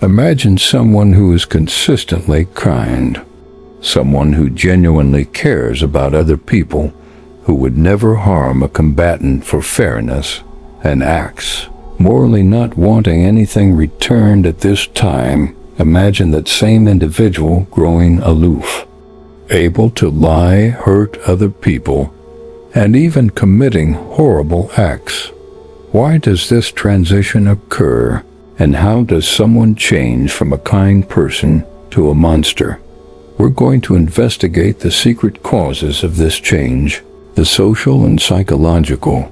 Imagine someone who is consistently kind, someone who genuinely cares about other people, who would never harm a combatant for fairness, and acts morally not wanting anything returned at this time. Imagine that same individual growing aloof, able to lie, hurt other people, and even committing horrible acts. Why does this transition occur, and how does someone change from a kind person to a monster? We're going to investigate the secret causes of this change, the social and psychological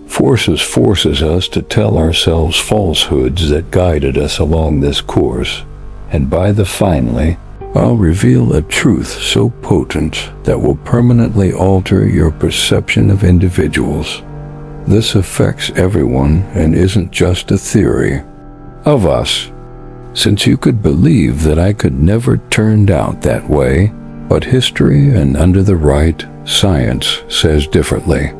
forces us to tell ourselves falsehoods that guided us along this course, and finally, I'll reveal a truth so potent that will permanently alter your perception of individuals. This affects everyone and isn't just a theory of us. Since you could believe that I could never turned out that way, but history and under the right science says differently.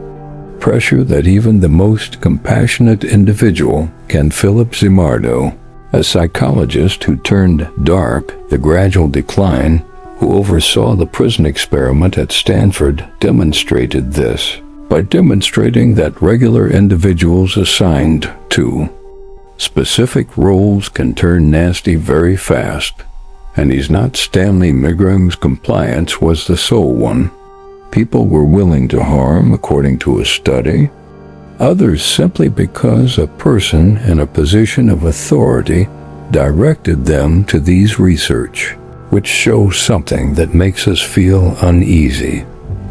Pressure that even the most compassionate individual can. Philip Zimbardo, a psychologist who turned dark the gradual decline, who oversaw the prison experiment at Stanford, demonstrated this by demonstrating that regular individuals assigned to specific roles can turn nasty very fast. And he's not. Stanley Milgram's compliance was the sole one. People were willing to harm, according to a study, others simply because a person in a position of authority directed them to these research, which shows something that makes us feel uneasy,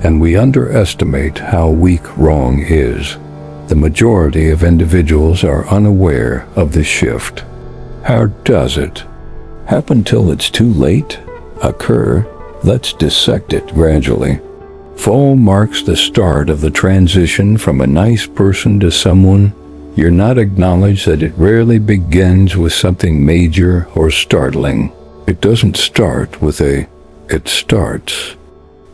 and we underestimate how weak wrong is. The majority of individuals are unaware of the shift. How does it happen till it's too late? Occur? Let's dissect it gradually. Fall marks the start of the transition from a nice person to someone you're not. Acknowledge that it rarely begins with something major or startling. It doesn't start with it starts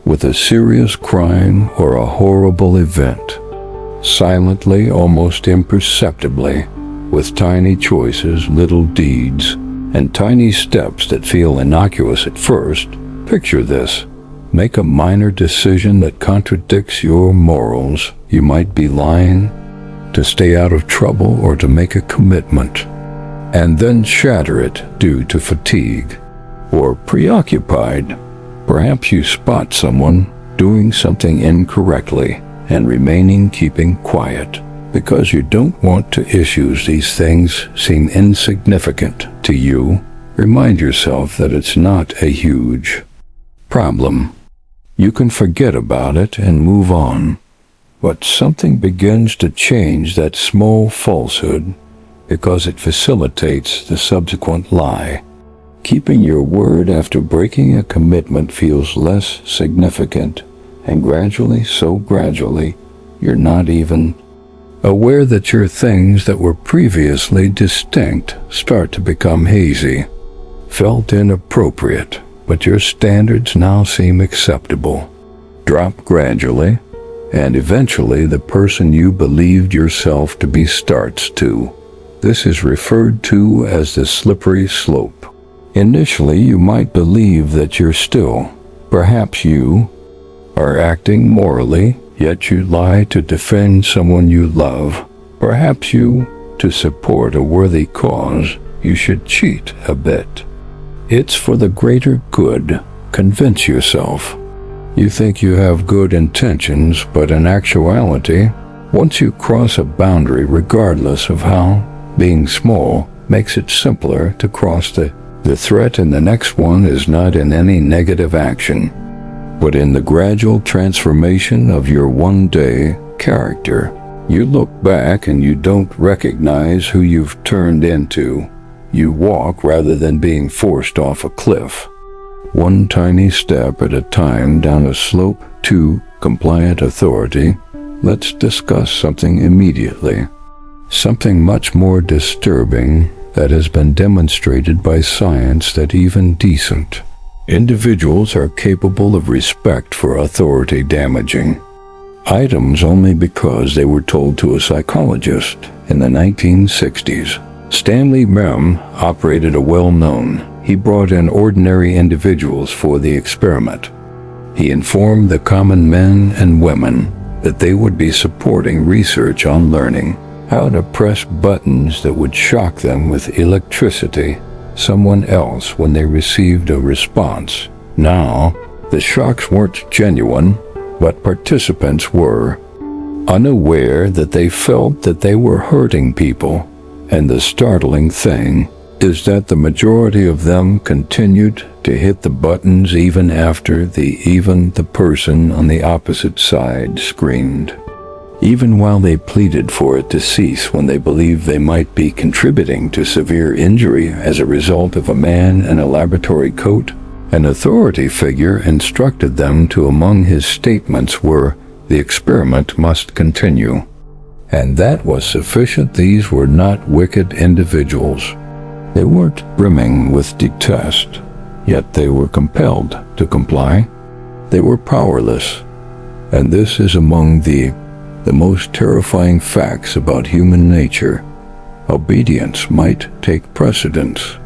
with a serious crime or a horrible event. Silently, almost imperceptibly, with tiny choices, little deeds, and tiny steps that feel innocuous at first. Picture this. Make a minor decision that contradicts your morals. You might be lying to stay out of trouble or to make a commitment, and then shatter it due to fatigue or preoccupied. Perhaps you spot someone doing something incorrectly and keeping quiet because you don't want to issues. These things seem insignificant to you. Remind yourself that it's not a huge problem. You can forget about it and move on. But something begins to change that small falsehood because it facilitates the subsequent lie. Keeping your word after breaking a commitment feels less significant, and gradually, you're not even aware that your things that were previously distinct start to become hazy, felt inappropriate, but your standards now seem acceptable. Drop gradually, and eventually the person you believed yourself to be starts to. This is referred to as the slippery slope. Initially, you might believe that you're still, perhaps you, are acting morally, yet you lie to defend someone you love. Perhaps you, to support a worthy cause, you should cheat a bit. It's for the greater good. Convince yourself. You think you have good intentions, but in actuality, once you cross a boundary, regardless of how, being small makes it simpler to cross the threat, and the next one is not in any negative action, but in the gradual transformation of your one-day character. You look back and you don't recognize who you've turned into. You walk rather than being forced off a cliff, one tiny step at a time down a slope to compliant authority. Let's discuss something immediately, something much more disturbing that has been demonstrated by science, that even decent individuals are capable of respect for authority damaging items only because they were told to a psychologist in the 1960s. Stanley Milgram operated a well-known. He brought in ordinary individuals for the experiment. He informed the common men and women that they would be supporting research on learning how to press buttons that would shock them with electricity someone else when they received a response. Now, the shocks weren't genuine, but participants were unaware that they felt that they were hurting people, and the startling thing is that the majority of them continued to hit the buttons even after the person on the opposite side screamed, even while they pleaded for it to cease when they believed they might be contributing to severe injury as a result of a man in a laboratory coat. An authority figure instructed them to among his statements were, "The experiment must continue." And that was sufficient. These were not wicked individuals. They weren't brimming with detest, yet they were compelled to comply. They were powerless. And this is among the most terrifying facts about human nature. Obedience might take precedence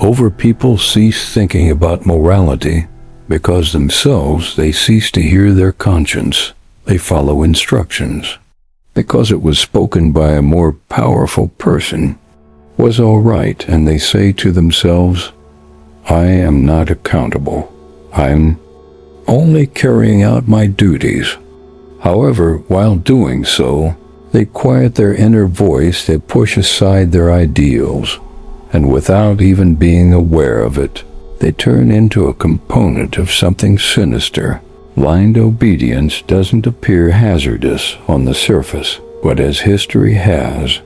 over. People cease thinking about morality because themselves they cease to hear their conscience. They follow instructions because it was spoken by a more powerful person, was all right, and they say to themselves, "I am not accountable. I'm only carrying out my duties." However, while doing so, they quiet their inner voice, they push aside their ideals, and without even being aware of it, they turn into a component of something sinister. Blind obedience doesn't appear hazardous on the surface, but as history has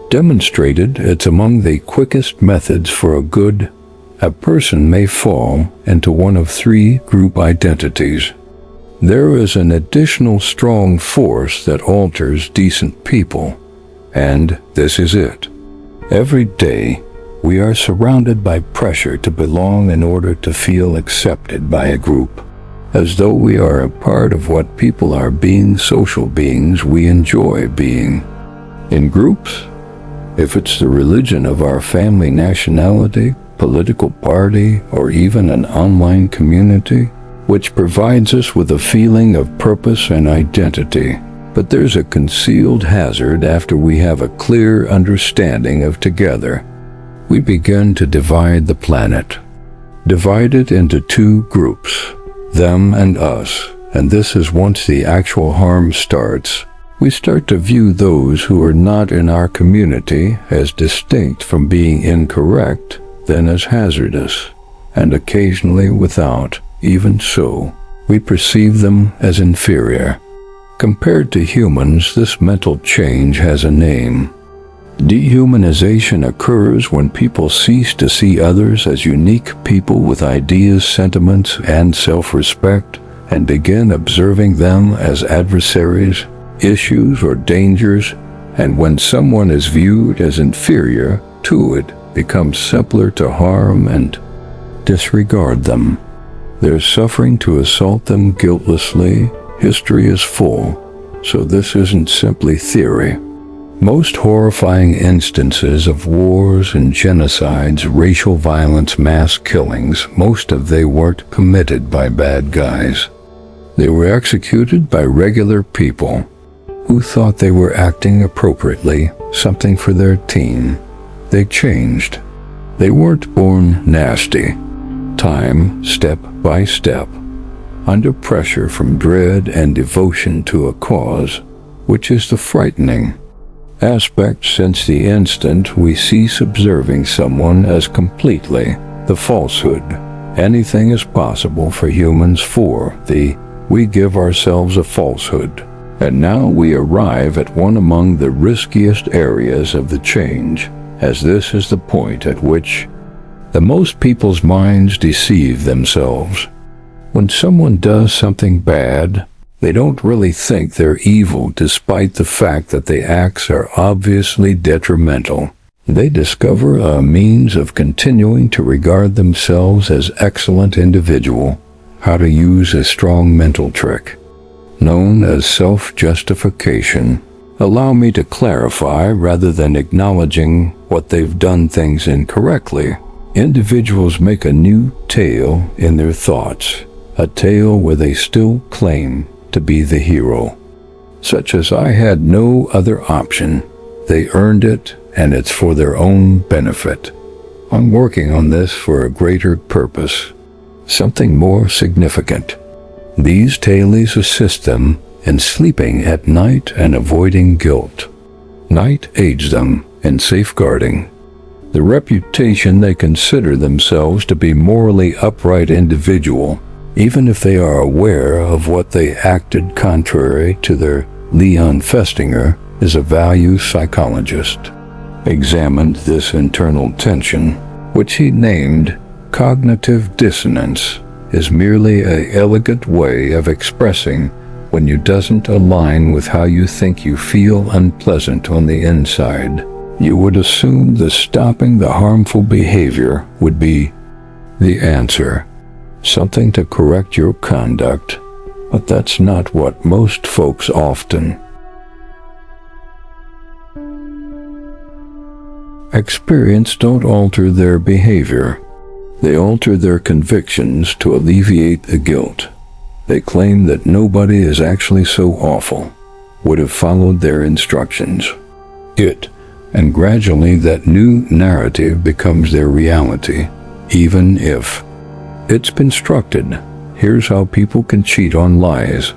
demonstrated, it's among the quickest methods for a person may fall into one of three group identities. There is an additional strong force that alters decent people, and this is it. Every day, we are surrounded by pressure to belong in order to feel accepted by a group, as though we are a part of what people are. Being social beings, we enjoy being in groups. If it's the religion of our family, nationality, political party, or even an online community, which provides us with a feeling of purpose and identity. But there's a concealed hazard after we have a clear understanding of together. We begin to divide the planet, divide it into two groups, them and us, and this is once the actual harm starts. We start to view those who are not in our community as distinct from being incorrect, then as hazardous, and occasionally without. Even so, we perceive them as inferior. Compared to humans, this mental change has a name. Dehumanization occurs when people cease to see others as unique people with ideas, sentiments, and self-respect, and begin observing them as adversaries, issues, or dangers, and when someone is viewed as inferior to it, becomes simpler to harm and disregard them. There's suffering to assault them guiltlessly. History is full, so this isn't simply theory. Most horrifying instances of wars and genocides, racial violence, mass killings, most of they weren't committed by bad guys. They were executed by regular people who thought they were acting appropriately, something for their team. They changed. They weren't born nasty. Time, step by step, under pressure from dread and devotion to a cause, which is the frightening aspect. Since the instant we cease observing someone as completely the falsehood, anything is possible for humans. We give ourselves a falsehood, and now we arrive at one among the riskiest areas of the change, as this is the point at which the most people's minds deceive themselves. When someone does something bad, they don't really think they're evil, despite the fact that the acts are obviously detrimental. They discover a means of continuing to regard themselves as excellent individual, how to use a strong mental trick, known as self-justification. allow me to clarify rather than acknowledging what they've done things incorrectly. Individuals make a new tale in their thoughts, a tale where they still claim to be the hero. Such as I had no other option. They earned it, and it's for their own benefit. I'm working on this for a greater purpose, something more significant. These tales assist them in sleeping at night and avoiding guilt. Night aids them in safeguarding the reputation they consider themselves to be morally upright individual, even if they are aware of what they acted contrary to their. Leon Festinger is a value psychologist. Examined this internal tension, which he named cognitive dissonance, is merely an elegant way of expressing when you doesn't align with how you think you feel unpleasant on the inside. You would assume that stopping the harmful behavior would be the answer, something to correct your conduct, but that's not what most folks often experience. Don't alter their behavior. They alter their convictions to alleviate the guilt. They claim that nobody is actually so awful, would have followed their instructions. And gradually that new narrative becomes their reality, even if it's constructed. Here's how people can cheat on lies,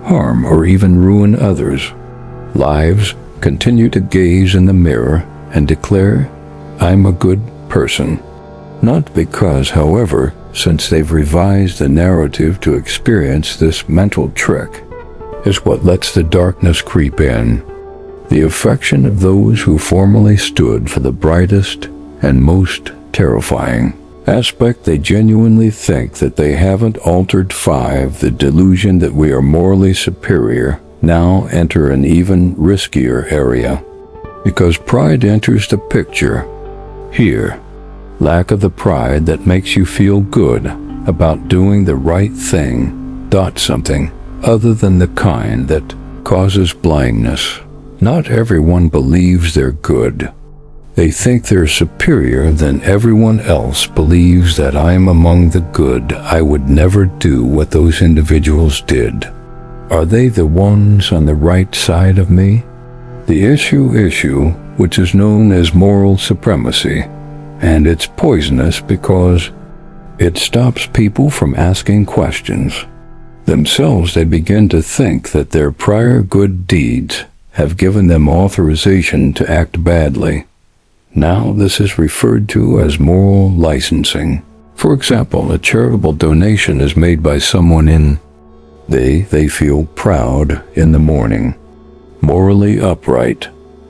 harm or even ruin others' lives. Continue to gaze in the mirror and declare, I'm a good person. Not because, however, since they've revised the narrative to experience this mental trick, is what lets the darkness creep in. The affection of those who formerly stood for the brightest and most terrifying aspect. They genuinely think that they haven't altered. 5. The delusion that we are morally superior now enter an even riskier area, because pride enters the picture. Here, lack of the pride that makes you feel good about doing the right thing. Something other than the kind that causes blindness. Not everyone believes they're good. They think they're superior than everyone else believes that I'm among the good. I would never do what those individuals did. Are they the ones on the right side of me? The issue, which is known as moral supremacy, and it's poisonous because it stops people from asking questions. Themselves, they begin to think that their prior good deeds have given them authorization to act badly. Now this is referred to as moral licensing. For example, a charitable donation is made by someone in they feel proud in the morning, morally upright,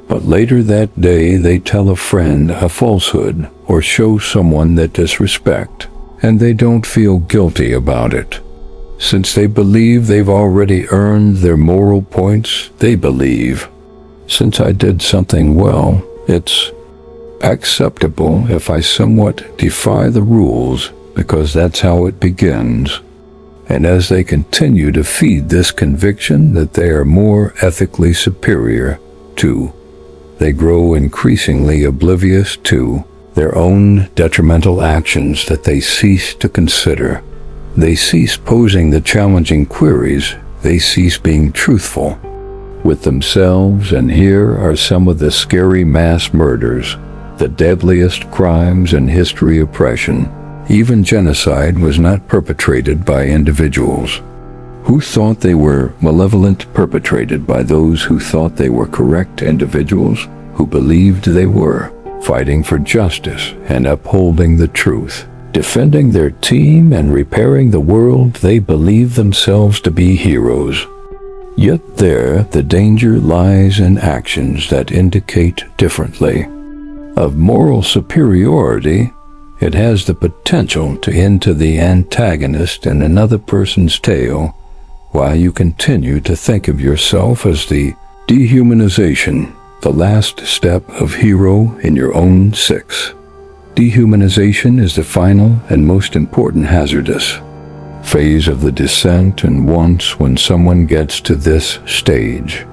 but later that day they tell a friend a falsehood or show someone that disrespect, and they don't feel guilty about it. Since they believe they've already earned their moral points, they believe, since I did something well, it's acceptable if I somewhat defy the rules, because that's how it begins. And as they continue to feed this conviction that they are more ethically superior to, they grow increasingly oblivious to their own detrimental actions that they cease to consider. They cease posing the challenging queries. They cease being truthful with themselves. And here are some of the scary mass murders, the deadliest crimes in history. Oppression, even genocide, was not perpetrated by individuals who thought they were malevolent, perpetrated by those who thought they were correct, individuals who believed they were fighting for justice and upholding the truth, defending their team and repairing the world. They believe themselves to be heroes. Yet there, the danger lies in actions that indicate differently. Of moral superiority, it has the potential to enter the antagonist in another person's tale, while you continue to think of yourself as the dehumanization, the last step of hero in your own 6. Dehumanization is the final and most important hazardous phase of the descent, and once when someone gets to this stage,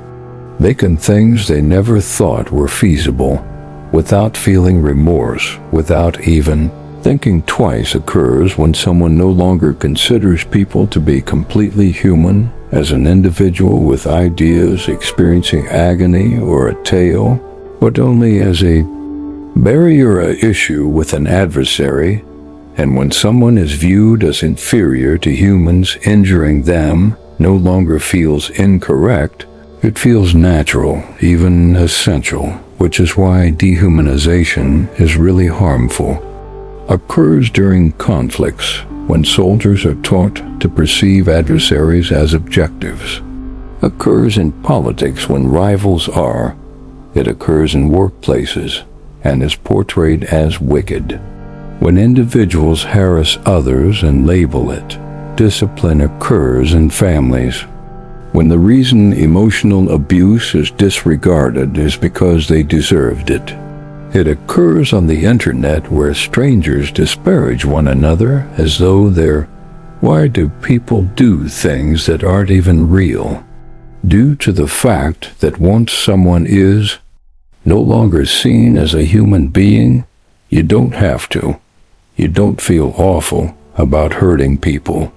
making things they never thought were feasible, without feeling remorse, without even thinking twice, occurs when someone no longer considers people to be completely human, as an individual with ideas experiencing agony or a tale, but only as a barrier, a issue with an adversary. And when someone is viewed as inferior to humans, injuring them no longer feels incorrect, it feels natural, even essential, which is why dehumanization is really harmful. Occurs during conflicts, when soldiers are taught to perceive adversaries as objectives. Occurs in politics when rivals are. It occurs in workplaces and is portrayed as wicked. When individuals harass others and label it. Discipline occurs in families. When the reason emotional abuse is disregarded is because they deserved it. It occurs on the internet where strangers disparage one another as though they're, why do people do things that aren't even real? Due to the fact that once someone is no longer seen as a human being, you don't have to. You don't feel awful about hurting people.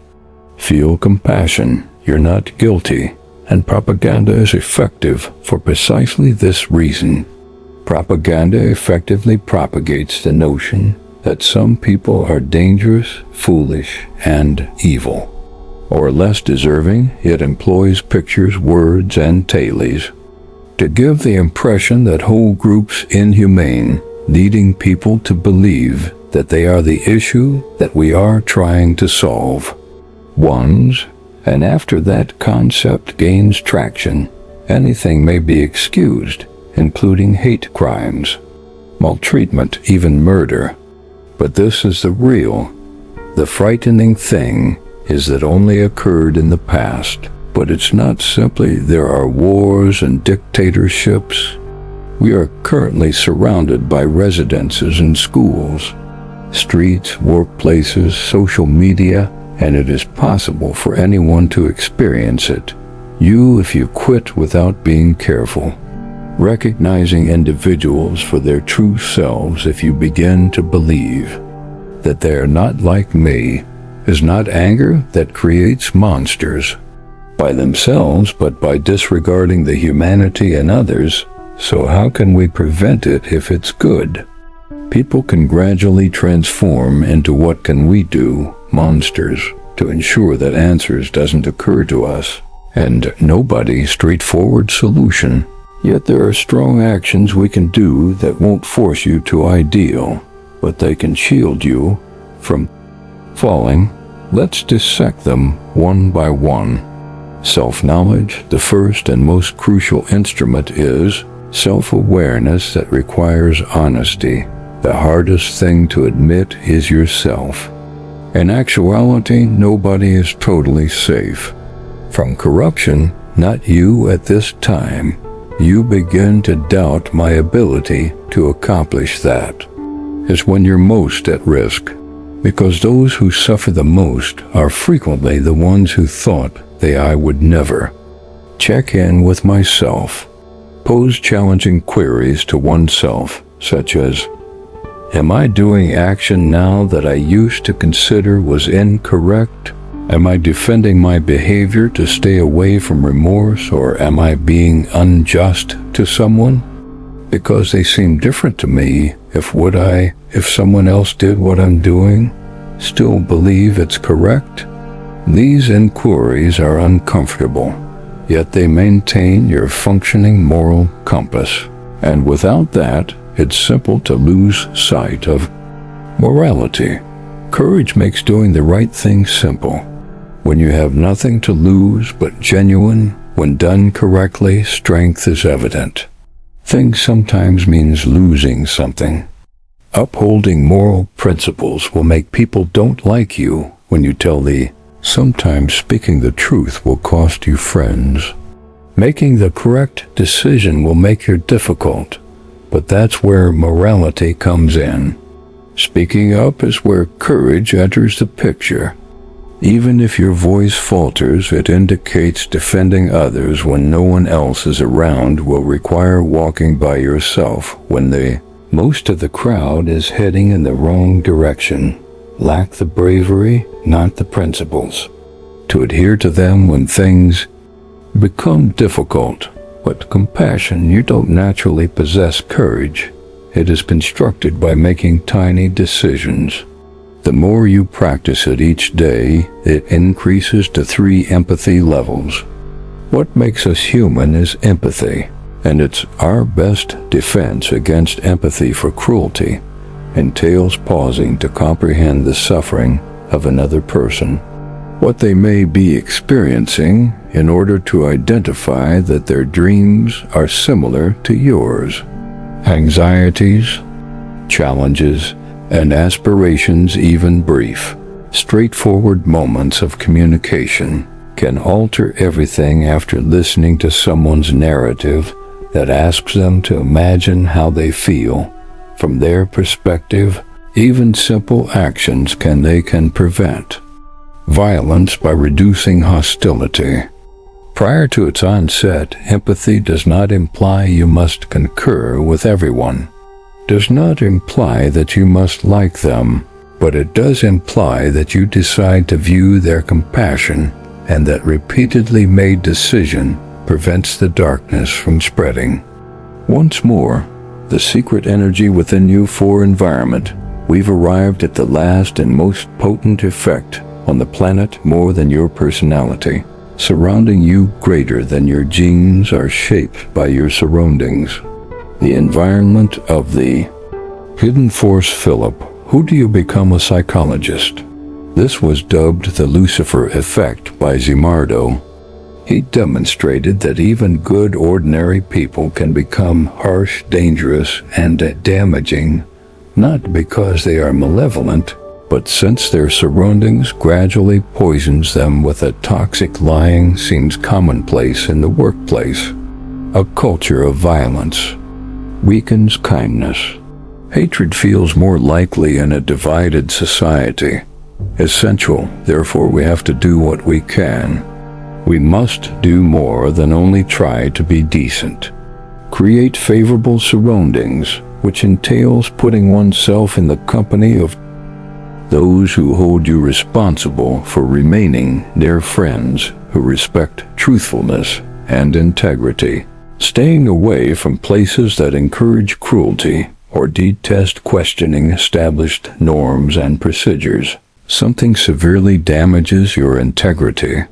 Feel compassion. You're not guilty. And propaganda is effective for precisely this reason. Propaganda effectively propagates the notion that some people are dangerous, foolish, and evil. Or less deserving, it employs pictures, words, and tales to give the impression that whole groups inhumane, leading people to believe that they are the issue that we are trying to solve. And after that concept gains traction, anything may be excused, including hate crimes, maltreatment, even murder. But this is the real. The frightening thing is that only occurred in the past. But it's not simply there are wars and dictatorships. We are currently surrounded by residences and schools, streets, workplaces, social media, and it is possible for anyone to experience it. If you quit without being careful. Recognizing individuals for their true selves, if you begin to believe that they are not like me, is not anger that creates monsters by themselves, but by disregarding the humanity in others. So how can we prevent it if it's good? People can gradually transform into what can we do, monsters, to ensure that answers doesn't occur to us, and nobody straightforward solution. Yet there are strong actions we can do that won't force you to ideal, but they can shield you from falling. Let's dissect them one by one. Self-knowledge, the first and most crucial instrument, is self-awareness that requires honesty. The hardest thing to admit is yourself. In actuality, nobody is totally safe from corruption, not you at this time. You begin to doubt my ability to accomplish that. Is when you're most at risk, because those who suffer the most are frequently the ones who thought I would never. Check in with myself. Pose challenging queries to oneself, such as, am I doing action now that I used to consider was incorrect? Am I defending my behavior to stay away from remorse, or am I being unjust to someone because they seem different to me? If someone else did what I'm doing, still believe it's correct? These inquiries are uncomfortable, yet they maintain your functioning moral compass. And without that, it's simple to lose sight of morality. Courage makes doing the right thing simple. When you have nothing to lose but genuine, when done correctly, strength is evident. Things sometimes means losing something. Upholding moral principles will make people don't like you when you tell the sometimes speaking the truth will cost you friends. Making the correct decision will make you difficult, but that's where morality comes in. Speaking up is where courage enters the picture. Even if your voice falters, it indicates defending others when no one else is around will require walking by yourself when most of the crowd is heading in the wrong direction. Lack the bravery, not the principles, to adhere to them when things become difficult. But compassion, you don't naturally possess courage. It is constructed by making tiny decisions. The more you practice it each day, it increases to 3 empathy levels. What makes us human is empathy, and it's our best defense against empathy for cruelty. Entails pausing to comprehend the suffering of another person, what they may be experiencing, in order to identify that their dreams are similar to yours. Anxieties, challenges, and aspirations, even brief, straightforward moments of communication, can alter everything after listening to someone's narrative that asks them to imagine how they feel. From their perspective, even simple actions can prevent violence by reducing hostility. Prior to its onset, empathy does not imply you must concur with everyone. Does not imply that you must like them, but it does imply that you decide to view their compassion, and that repeatedly made decision prevents the darkness from spreading. Once more, the secret energy within you for environment. We've arrived at the last and most potent effect on the planet, more than your personality. Surrounding you greater than your genes are shaped by your surroundings. The environment of the hidden force. Philip, who do you become a psychologist? This was dubbed the Lucifer effect by Zimbardo. He demonstrated that even good ordinary people can become harsh, dangerous, and damaging, not because they are malevolent, but since their surroundings gradually poisons them with a toxic. Lying seems commonplace in the workplace. A culture of violence weakens kindness. Hatred feels more likely in a divided society. Essential, therefore we have to do what we can. We must do more than only try to be decent. Create favorable surroundings, which entails putting oneself in the company of those who hold you responsible for remaining their friends, who respect truthfulness and integrity. Staying away from places that encourage cruelty or detest questioning established norms and procedures. Something severely damages your integrity.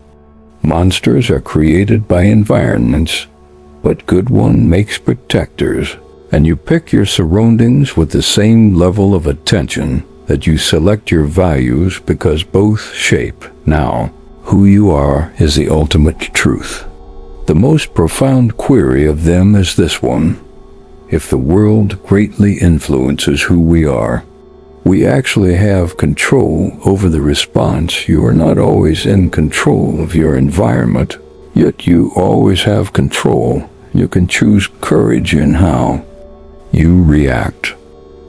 Monsters are created by environments, but good one makes protectors, and you pick your surroundings with the same level of attention that you select your values, because both shape. Now, who you are is the ultimate truth. The most profound query of them is this one: if the world greatly influences who we are, we actually have control over the response. You are not always in control of your environment, yet you always have control. You can choose courage in how you react.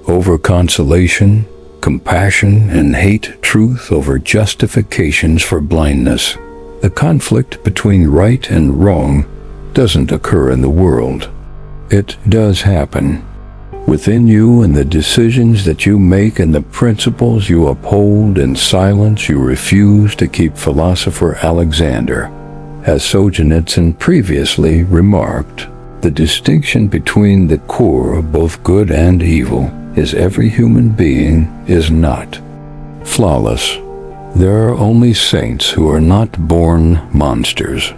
Over consolation, compassion, and hate. Truth over justifications for blindness. The conflict between right and wrong doesn't occur in the world. It does happen within you, and the decisions that you make and the principles you uphold. In silence you refuse to keep. Philosopher Alexander, as Solzhenitsyn previously remarked, the distinction between the core of both good and evil is every human being is not flawless. There are only saints who are not born monsters.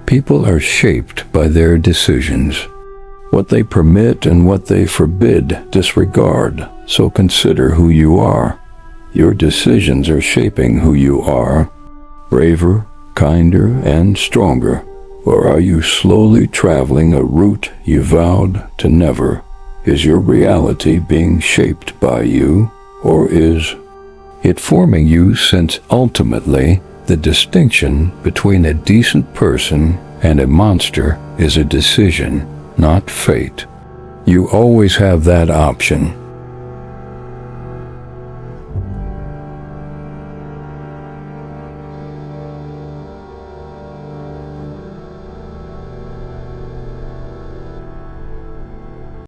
People are shaped by their decisions. What they permit and what they forbid, disregard. So consider who you are. Your decisions are shaping who you are. Braver, kinder, and stronger. Or are you slowly traveling a route you vowed to never? Is your reality being shaped by you, or is it forming you? Since ultimately, the distinction between a decent person and a monster is a decision, not fate. You always have that option.